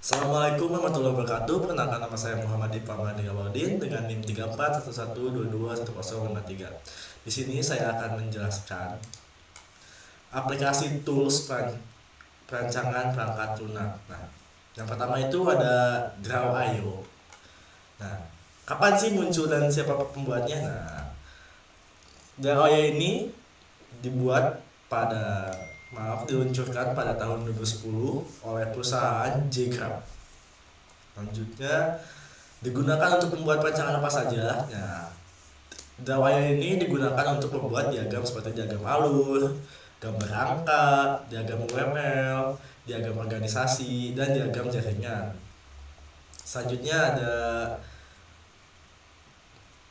Assalamualaikum warahmatullahi wabarakatuh. Perkenalkan nama saya Muhammad Ipam Awardin dengan NIM 3411221053. Di sini saya akan menjelaskan aplikasi tools perancangan perangkat lunak. Nah, yang pertama itu ada Draw.io. Nah, kapan sih muncul dan siapa pembuatnya? Nah, Draw.io ini dibuat pada diluncurkan pada tahun 2010 oleh perusahaan JGraph. Selanjutnya digunakan untuk membuat perancangan apa saja. Nah, Drawaya ini digunakan untuk membuat diagram seperti diagram alur, gambar angka, diagram UML, diagram organisasi, dan diagram jaringan. Selanjutnya ada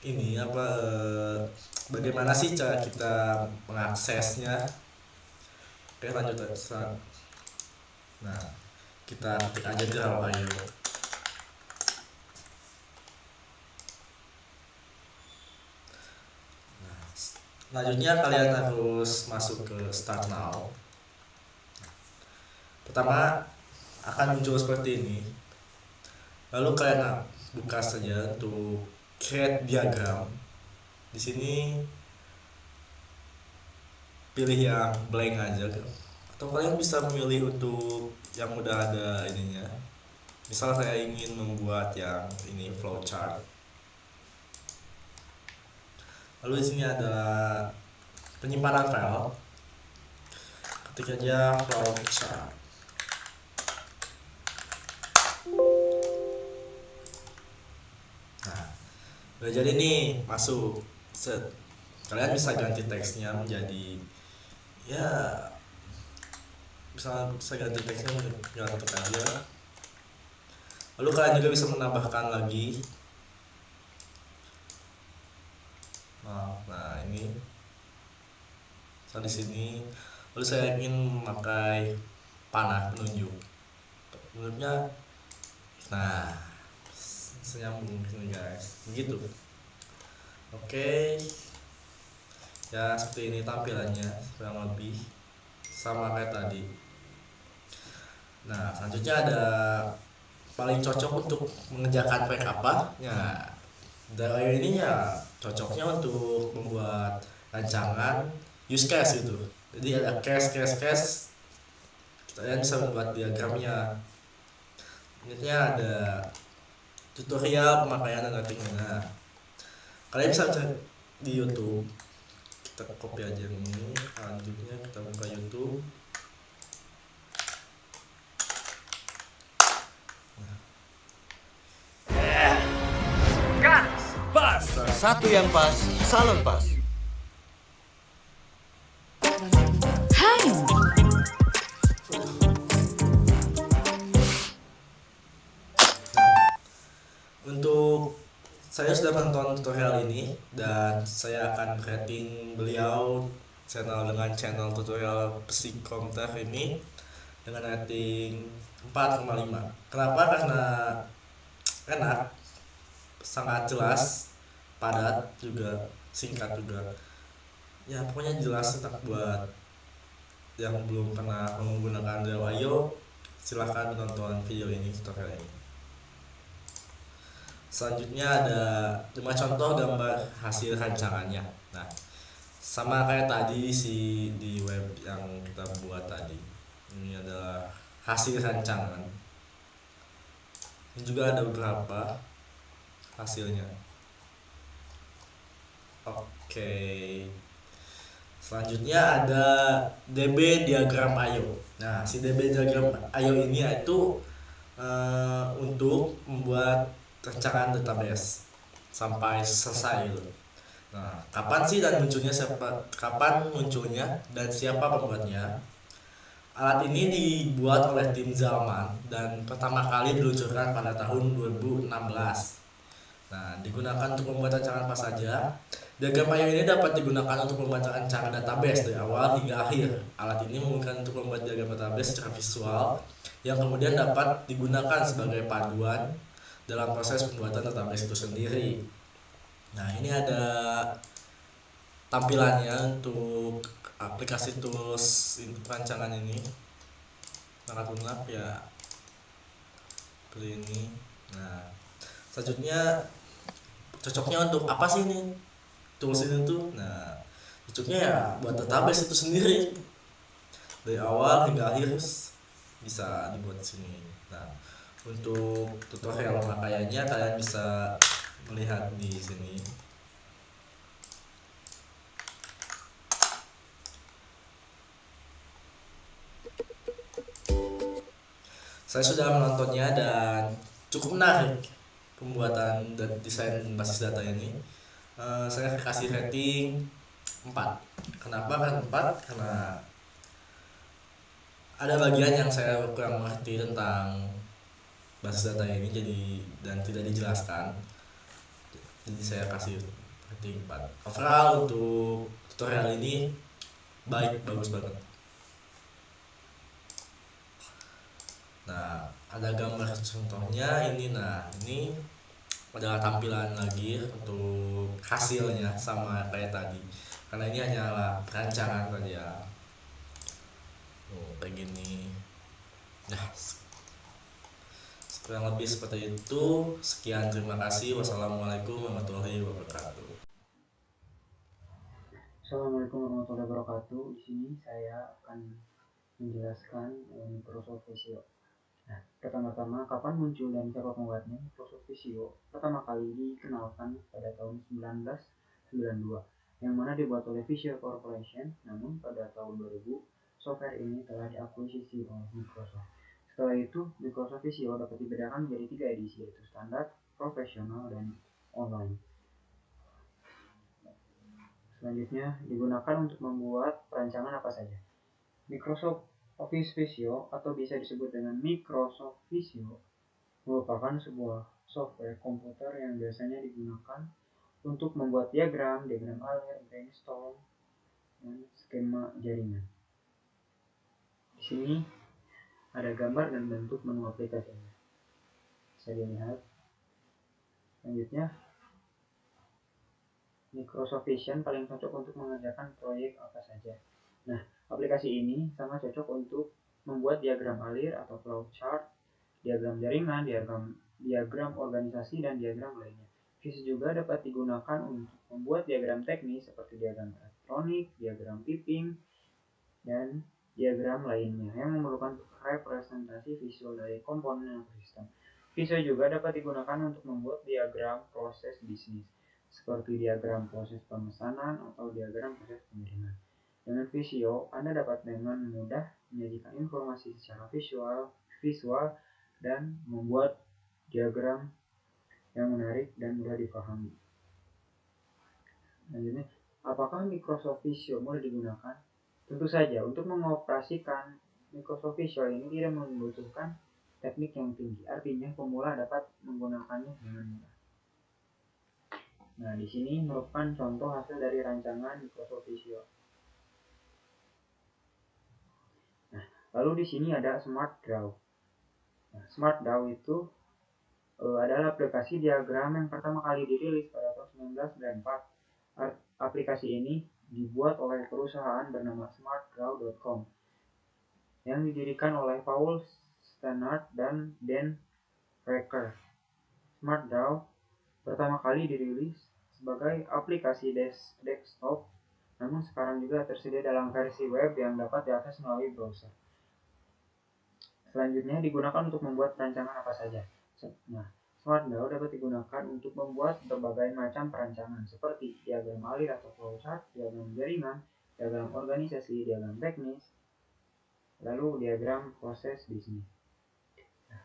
ini bagaimana sih cara kita mengaksesnya. Oke, lanjut. Nah, kita ketik aja Drawaya. Selanjutnya kalian harus masuk ke Start Now. Pertama akan muncul seperti ini. Lalu kalian buka saja untuk create diagram. Di sini pilih yang blank aja, atau kalian bisa memilih untuk yang udah ada ininya. Misal saya ingin membuat yang ini flowchart. Lalu di sini ada penyimpanan file. Ketik aja flowchart. Nah, udah jadi nih, masuk. Set. Kalian bisa ganti teksnya menjadi bisa ganti teksnya menjadi aja. Lalu kalian juga bisa menambahkan lagi. Nah ini di sini. Lalu saya ingin memakai panah penunjuk. Penunjuknya, nah, senyambung nih guys. Begitu. Oke. Ya seperti ini tampilannya, kurang lebih sama kayak tadi. Nah selanjutnya ada paling cocok untuk mengerjakan proyek apa? Ya, dari ini ya cocoknya untuk membuat rancangan use case gitu. Jadi ada case. Kalian bisa membuat diagramnya. Selanjutnya ada tutorial pemakaian dan ratingnya. Kalian bisa cek di YouTube. Kita copy aja ini. Selanjutnya kita buka YouTube. Pas, satu yang pas, salon pas. Untuk saya sudah menonton tutorial ini dan saya akan rating beliau dengan channel tutorial psikomter ini dengan rating 4,5. Kenapa? Karena enak, sangat jelas, padat juga, singkat juga. Ya pokoknya jelas tetap buat yang belum pernah menggunakan Draw.io, silahkan tonton video ini, tutorial ini. Selanjutnya ada 5 contoh gambar hasil rancangannya. Nah, sama kayak tadi di web yang kita buat tadi. Ini adalah hasil rancangan. Ini juga ada beberapa hasilnya. Oke. Selanjutnya ada DB diagram IO. Nah, si DB diagram IO ini itu untuk membuat rancangan database sampai selesai gitu. Nah, kapan munculnya dan siapa pembuatnya? Alat ini dibuat oleh tim Zaman dan pertama kali diluncurkan pada tahun 2016. Nah, digunakan untuk membuat rancangan apa saja. Diagram IO ini dapat digunakan untuk membaca rancangan database dari awal hingga akhir. Alat ini memungkinkan untuk membuat diagram database secara visual yang kemudian dapat digunakan sebagai panduan dalam proses pembuatan database itu sendiri. Nah, ini ada tampilannya untuk aplikasi tools rancangan ini. Sangat lunak ya. seperti ini. Nah, selanjutnya cocoknya untuk apa sih ini tools ini tuh? Nah, cocoknya ya buat database itu sendiri, dari awal hingga akhir bisa dibuat di sini. Nah, untuk tutorial pemakaiannya kalian bisa melihat di sini. Saya sudah menontonnya dan cukup menarik pembuatan dan desain basis data ini. Saya kasih rating 4. Kenapa kan 4? Karena ada bagian yang saya kurang mengerti tentang basis data ini dan tidak dijelaskan. Jadi saya kasih rating 4. Overall untuk tutorial ini bagus banget. Nah, ada gambar contohnya ini. Nah, ini adalah tampilan lagi untuk hasilnya sama kayak tadi. Karena ini hanyalah perancangan tadi ya. Kayak gini. Nah, kurang lebih seperti itu. Sekian, terima kasih. Wassalamualaikum warahmatullahi wabarakatuh. Assalamualaikum warahmatullahi wabarakatuh. Di sini saya akan menjelaskan Microsoft Visio. Nah, pertama-tama kapan muncul dan siapa pembuatnya? Microsoft Visio pertama kali dikenalkan pada tahun 1992, yang mana dibuat oleh Visual Corporation. Namun pada tahun 2000, software ini telah diakuisisi oleh Microsoft. Setelah itu, Microsoft Visio dapat dibedakan menjadi 3 edisi, yaitu standar, profesional, dan online. Selanjutnya, digunakan untuk membuat perancangan apa saja. Microsoft Office Visio atau bisa disebut dengan Microsoft Visio merupakan sebuah software komputer yang biasanya digunakan untuk membuat diagram alir, brainstorm, dan skema jaringan. Di sini ada gambar dan bentuk menu aplikasinya. Bisa dilihat. Selanjutnya, Microsoft Vision paling cocok untuk mengerjakan proyek apa saja. Nah, aplikasi ini sangat cocok untuk membuat diagram alir atau flowchart, diagram jaringan, diagram organisasi, dan diagram lainnya. Visio juga dapat digunakan untuk membuat diagram teknis seperti diagram elektronik, diagram tipping, dan diagram lainnya yang memerlukan representasi visual dari komponen atau sistem. Visio juga dapat digunakan untuk membuat diagram proses bisnis, seperti diagram proses pemesanan atau diagram proses pengiriman. Dengan Visio, Anda dapat dengan mudah menyajikan informasi secara visual dan membuat diagram yang menarik dan mudah dipahami. Selanjutnya, apakah Microsoft Visio mudah digunakan? Tentu saja, untuk mengoperasikan Microsoft Visio ini tidak membutuhkan teknik yang tinggi, artinya pemula dapat menggunakannya dengan mudah. Nah, di sini merupakan contoh hasil dari rancangan Microsoft Visio. Nah, lalu di sini ada Smart Draw. Nah, Smart Draw itu adalah aplikasi diagram yang pertama kali dirilis pada tahun 1994. Aplikasi ini dibuat oleh perusahaan bernama smartdraw.com yang didirikan oleh Paul Stannard dan Dan Reker. SmartDraw pertama kali dirilis sebagai aplikasi desktop, namun sekarang juga tersedia dalam versi web yang dapat diakses melalui browser. Selanjutnya digunakan untuk membuat perancangan apa saja. Nah, SmartDraw dapat digunakan untuk membuat berbagai macam perancangan seperti diagram alir atau flowchart, diagram jaringan, diagram organisasi, diagram teknis, lalu diagram proses bisnis. Nah,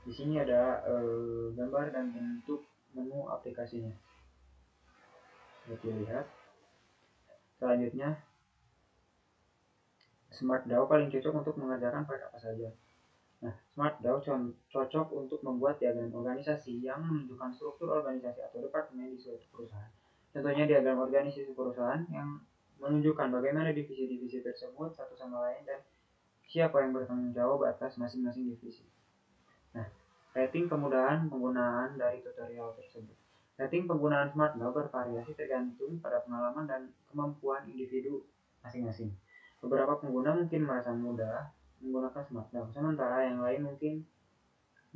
di sini ada gambar dan bentuk menu aplikasinya. Seperti lihat. Selanjutnya, SmartDAO paling cocok untuk mengerjakan proyek apa saja. Nah, SmartDAO cocok untuk membuat diagram organisasi yang menunjukkan struktur organisasi atau departemen di suatu perusahaan. Contohnya diagram organisasi perusahaan yang menunjukkan bagaimana divisi-divisi tersebut satu sama lain dan siapa yang bertanggung jawab atas masing-masing divisi. Nah, rating kemudahan penggunaan dari tutorial tersebut. Rating penggunaan SmartDAO bervariasi tergantung pada pengalaman dan kemampuan individu masing-masing. Beberapa pengguna mungkin merasa mudah menggunakan SmartDAO, sementara yang lain mungkin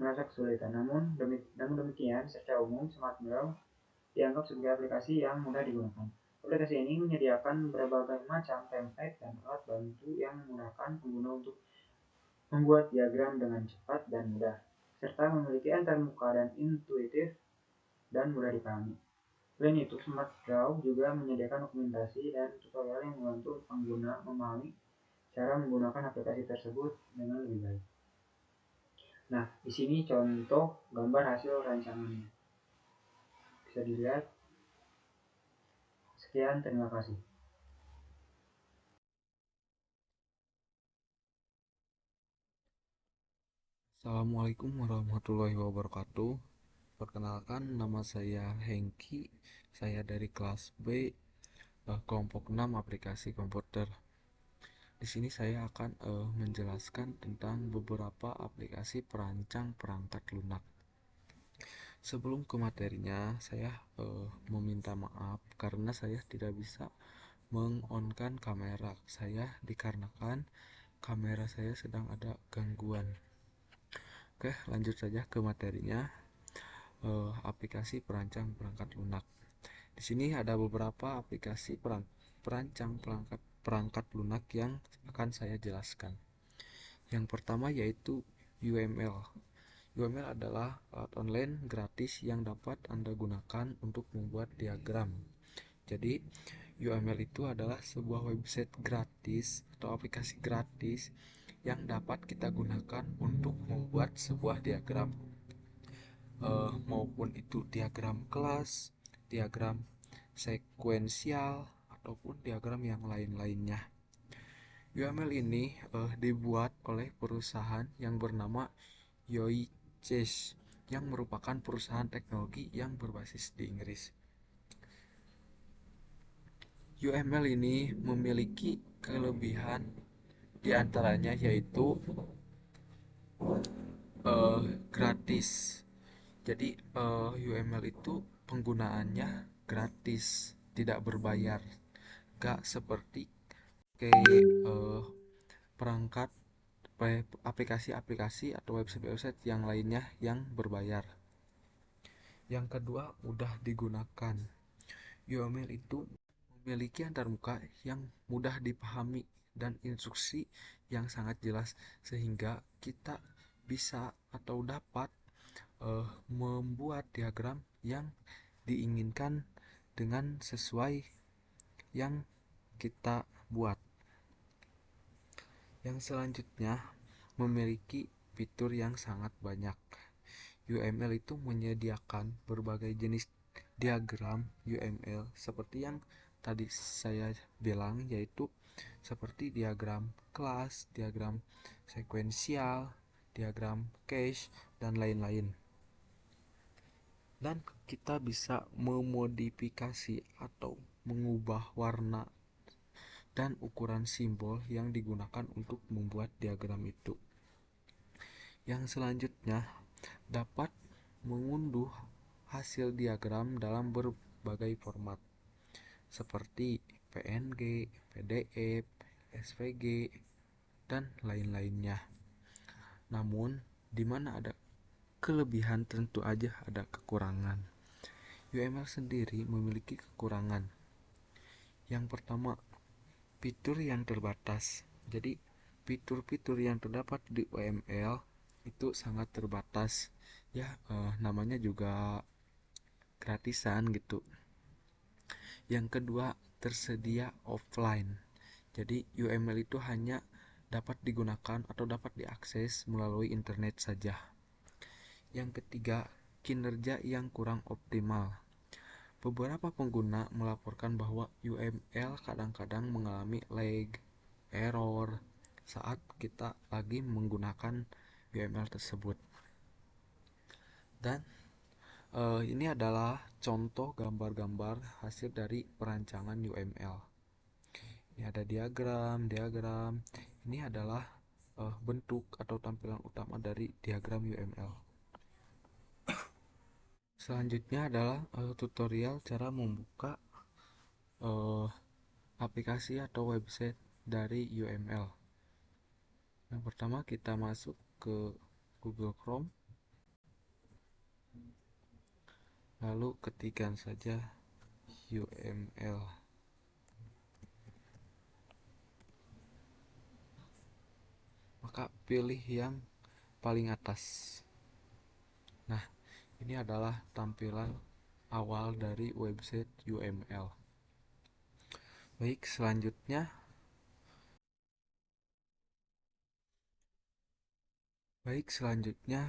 merasa kesulitan. Namun demikian, secara umum SmartDraw dianggap sebagai aplikasi yang mudah digunakan. Aplikasi ini menyediakan berbagai macam template dan alat bantu yang memudahkan pengguna untuk membuat diagram dengan cepat dan mudah, serta memiliki antarmuka dan intuitif dan mudah dipahami. Selain itu, SmartDraw juga menyediakan dokumentasi dan tutorial yang membantu pengguna memahami cara menggunakan aplikasi tersebut dengan lebih baik. Nah, di sini contoh gambar hasil rancangannya. Bisa dilihat. Sekian, terima kasih. Assalamualaikum warahmatullahi wabarakatuh. Perkenalkan, nama saya Hengki. Saya dari kelas B, kelompok 6 aplikasi komputer. Di sini saya akan menjelaskan tentang beberapa aplikasi perancang perangkat lunak. Sebelum ke materinya, saya meminta maaf karena saya tidak bisa meng-on-kan kamera saya dikarenakan kamera saya sedang ada gangguan. Oke, lanjut saja ke materinya. Aplikasi perancang perangkat lunak. Di sini ada beberapa aplikasi perancang perangkat lunak yang akan saya jelaskan. Yang pertama yaitu UML. UML adalah alat online gratis yang dapat Anda gunakan untuk membuat diagram. Jadi, UML itu adalah sebuah website gratis atau aplikasi gratis yang dapat kita gunakan untuk membuat sebuah diagram. Maupun itu diagram kelas, diagram sekuensial, ataupun diagram yang lain-lainnya. UML ini dibuat oleh perusahaan yang bernama Yoiches yang merupakan perusahaan teknologi yang berbasis di Inggris. UML ini memiliki kelebihan diantaranya yaitu gratis. Jadi UML itu penggunaannya gratis, tidak berbayar, gak seperti perangkat aplikasi-aplikasi atau website-website yang lainnya yang berbayar. Yang kedua, mudah digunakan. UML itu memiliki antarmuka yang mudah dipahami dan instruksi yang sangat jelas sehingga kita bisa atau dapat membuat diagram yang diinginkan dengan sesuai yang kita buat. Yang selanjutnya memiliki fitur yang sangat banyak. UML itu menyediakan berbagai jenis diagram UML seperti yang tadi saya bilang, yaitu seperti diagram kelas, diagram sekuensial, diagram cache, dan lain-lain. Dan kita bisa memodifikasi atau mengubah warna dan ukuran simbol yang digunakan untuk membuat diagram itu. Yang selanjutnya dapat mengunduh hasil diagram dalam berbagai format seperti PNG, PDF, SVG, dan lain-lainnya. Namun, di mana ada kelebihan tentu aja ada kekurangan. UML sendiri memiliki kekurangan. Yang pertama, fitur yang terbatas. Jadi, fitur-fitur yang terdapat di UML itu sangat terbatas. Ya, namanya juga gratisan gitu. Yang kedua, tersedia offline. Jadi UML itu hanya dapat digunakan atau dapat diakses melalui internet saja. Yang ketiga, kinerja yang kurang optimal. Beberapa pengguna melaporkan bahwa UML kadang-kadang mengalami lag, error saat kita lagi menggunakan UML tersebut. Dan ini adalah contoh gambar-gambar hasil dari perancangan UML. Ini ada diagram. Ini adalah bentuk atau tampilan utama dari diagram UML. Selanjutnya adalah tutorial cara membuka aplikasi atau website dari UML. Yang pertama kita masuk ke Google Chrome. Lalu ketikkan saja UML. Maka pilih yang paling atas. Nah, ini adalah tampilan awal dari website UML. Baik, selanjutnya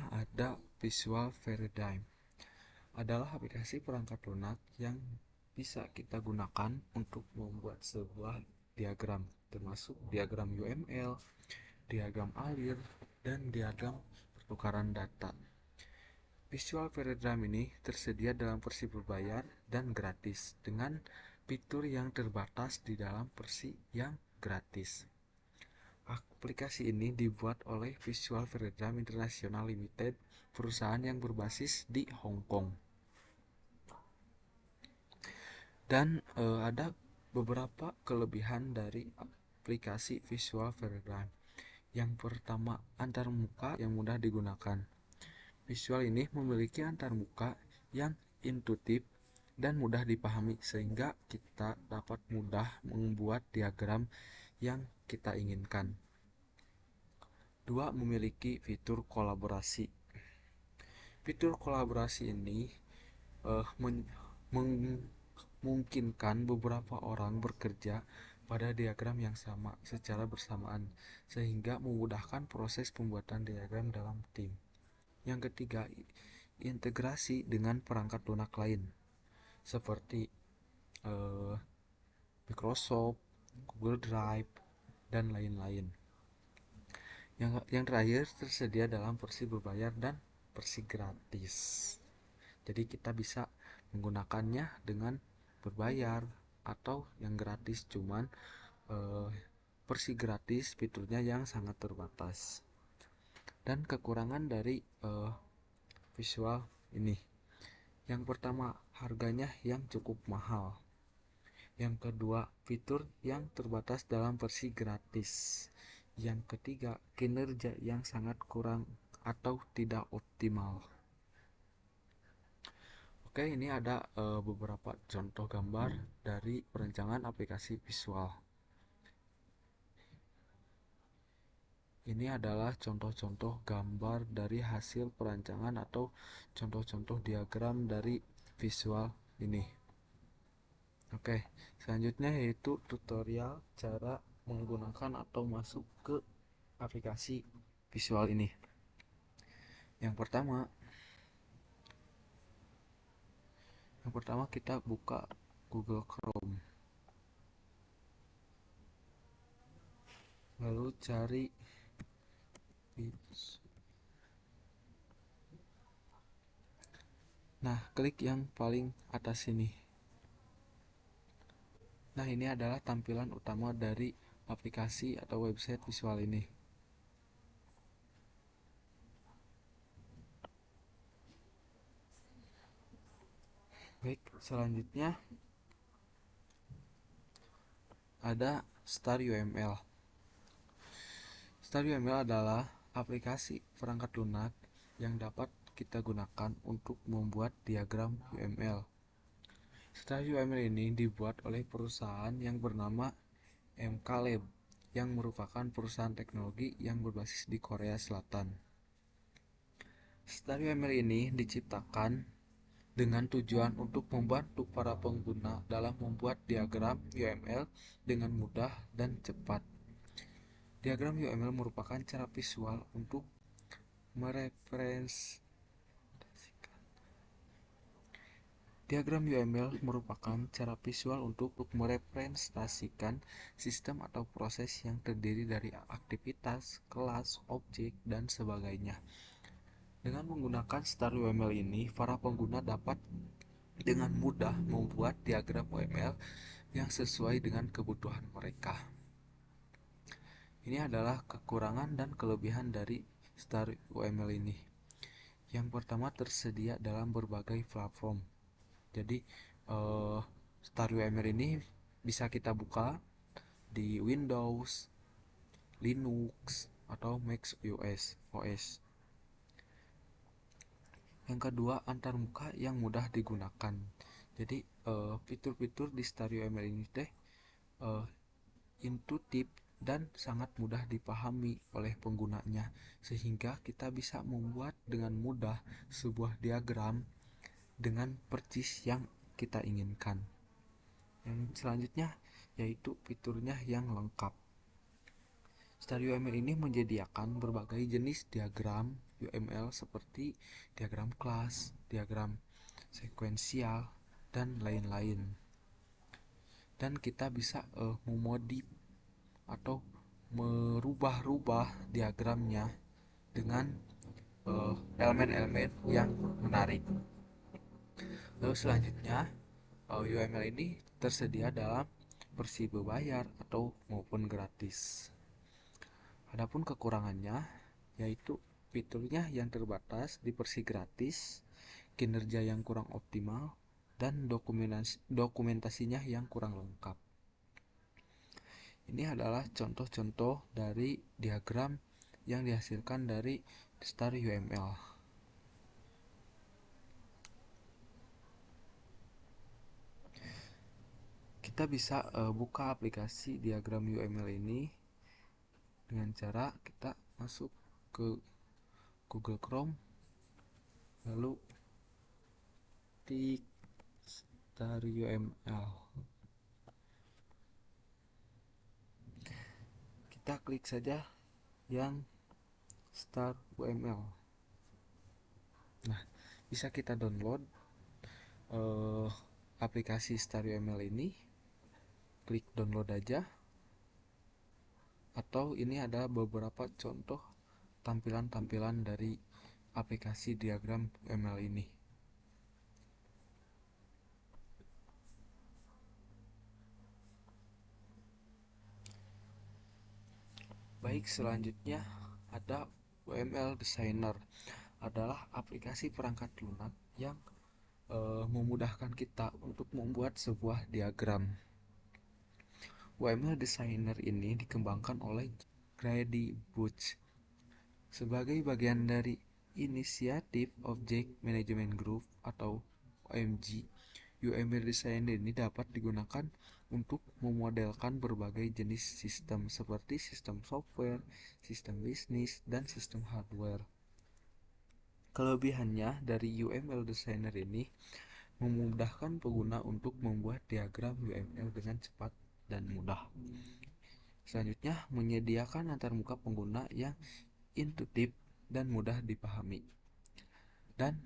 ada Visual Paradigm. Adalah aplikasi perangkat lunak yang bisa kita gunakan untuk membuat sebuah diagram, termasuk diagram UML, diagram alir, dan diagram pertukaran data. Visual Paradigm ini tersedia dalam versi berbayar dan gratis, dengan fitur yang terbatas di dalam versi yang gratis. Aplikasi ini dibuat oleh Visual Paradigm International Limited, perusahaan yang berbasis di Hong Kong. Dan ada beberapa kelebihan dari aplikasi Visual Paradigm. Yang pertama, antarmuka yang mudah digunakan. Visual ini memiliki antarmuka yang intuitif dan mudah dipahami, sehingga kita dapat mudah membuat diagram yang kita inginkan. 2. Memiliki fitur kolaborasi. Fitur kolaborasi ini memungkinkan beberapa orang bekerja pada diagram yang sama secara bersamaan, sehingga memudahkan proses pembuatan diagram dalam tim. Yang ketiga, integrasi dengan perangkat lunak lain seperti Microsoft, Google Drive, dan lain-lain. Yang terakhir, tersedia dalam versi berbayar dan versi gratis. Jadi kita bisa menggunakannya dengan berbayar atau yang gratis, cuman versi gratis fiturnya yang sangat terbatas. Dan kekurangan dari visual ini, yang pertama, harganya yang cukup mahal. Yang kedua, fitur yang terbatas dalam versi gratis. Yang ketiga, kinerja yang sangat kurang atau tidak optimal. Oke, ini ada beberapa contoh gambar dari perancangan aplikasi visual. Ini adalah contoh-contoh gambar dari hasil perancangan atau contoh-contoh diagram dari visual ini. Oke, selanjutnya yaitu tutorial cara menggunakan atau masuk ke aplikasi visual ini. Yang pertama kita buka Google Chrome. Lalu cari klik yang paling atas ini. Nah, ini adalah tampilan utama dari aplikasi atau website visual ini. Baik, selanjutnya ada Star UML. Star UML adalah aplikasi perangkat lunak yang dapat kita gunakan untuk membuat diagram UML. Star UML ini dibuat oleh perusahaan yang bernama MK Lab, yang merupakan perusahaan teknologi yang berbasis di Korea Selatan. Star UML ini diciptakan dengan tujuan untuk membantu para pengguna dalam membuat diagram UML dengan mudah dan cepat. Diagram UML merupakan cara visual untuk merepresentasikan sistem atau proses yang terdiri dari aktivitas, kelas, objek, dan sebagainya. Dengan menggunakan Star UML ini, para pengguna dapat dengan mudah membuat diagram UML yang sesuai dengan kebutuhan mereka. Ini adalah kekurangan dan kelebihan dari Star UML ini. Yang pertama, tersedia dalam berbagai platform. Jadi Star UML ini bisa kita buka di Windows, Linux, atau Mac OS. Yang kedua, antarmuka yang mudah digunakan. Jadi fitur-fitur di StarUML ini teh intuitif dan sangat mudah dipahami oleh penggunanya, sehingga kita bisa membuat dengan mudah sebuah diagram dengan persis yang kita inginkan. Yang selanjutnya yaitu fiturnya yang lengkap. StarUML ini menyediakan berbagai jenis diagram UML seperti diagram kelas, diagram sekuensial, dan lain-lain. Dan kita bisa memodif atau merubah-rubah diagramnya dengan elemen-elemen yang menarik. Lalu selanjutnya, UML ini tersedia dalam versi berbayar atau maupun gratis. Adapun kekurangannya yaitu fiturnya yang terbatas di versi gratis, kinerja yang kurang optimal, dan dokumentasinya yang kurang lengkap. Ini adalah contoh-contoh dari diagram yang dihasilkan dari StarUML. Kita bisa buka aplikasi diagram UML ini dengan cara kita masuk ke Google Chrome, lalu ketik StarUML. Kita klik saja yang StarUML. Nah, bisa kita download aplikasi StarUML ini, klik download aja, atau ini ada beberapa contoh tampilan-tampilan dari aplikasi diagram UML ini. Baik, selanjutnya ada UML Designer, adalah aplikasi perangkat lunak yang memudahkan kita untuk membuat sebuah diagram. UML Designer ini dikembangkan oleh Grady Booth sebagai bagian dari Initiative Object Management Group atau OMG. UML Designer ini dapat digunakan untuk memodelkan berbagai jenis sistem seperti sistem software, sistem bisnis, dan sistem hardware. Kelebihannya dari UML Designer ini memudahkan pengguna untuk membuat diagram UML dengan cepat dan mudah. Selanjutnya, menyediakan antarmuka pengguna yang intuitif dan mudah dipahami. Dan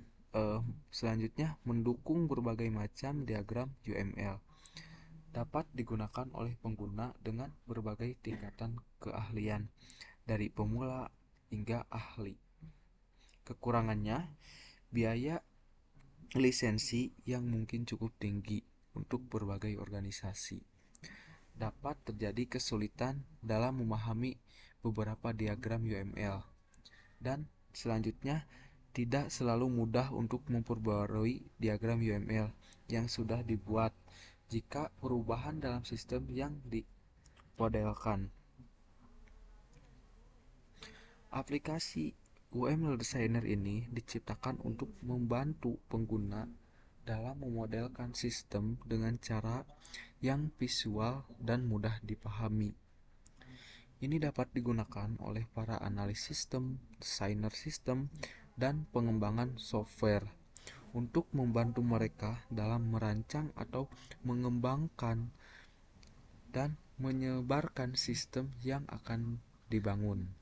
selanjutnya, mendukung berbagai macam diagram UML. Dapat digunakan oleh pengguna dengan berbagai tingkatan keahlian, dari pemula hingga ahli. Kekurangannya, biaya lisensi yang mungkin cukup tinggi untuk berbagai organisasi. Dapat terjadi kesulitan dalam memahami beberapa diagram UML. Dan selanjutnya, tidak selalu mudah untuk memperbarui diagram UML yang sudah dibuat jika perubahan dalam sistem yang dimodelkan. Aplikasi UML Designer ini diciptakan untuk membantu pengguna dalam memodelkan sistem dengan cara yang visual dan mudah dipahami. Ini dapat digunakan oleh para analis sistem, desainer sistem, dan pengembangan software untuk membantu mereka dalam merancang atau mengembangkan dan menyebarkan sistem yang akan dibangun.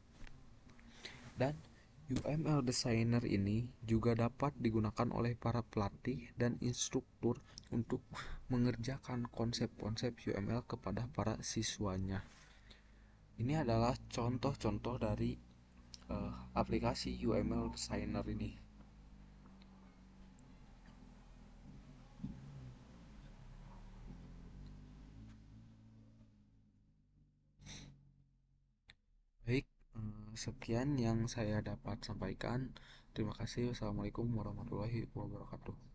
Dan UML Designer ini juga dapat digunakan oleh para pelatih dan instruktur untuk mengerjakan konsep-konsep UML kepada para siswanya. Ini adalah contoh-contoh dari aplikasi UML Designer ini. Baik, sekian yang saya dapat sampaikan. Terima kasih. Wassalamualaikum warahmatullahi wabarakatuh.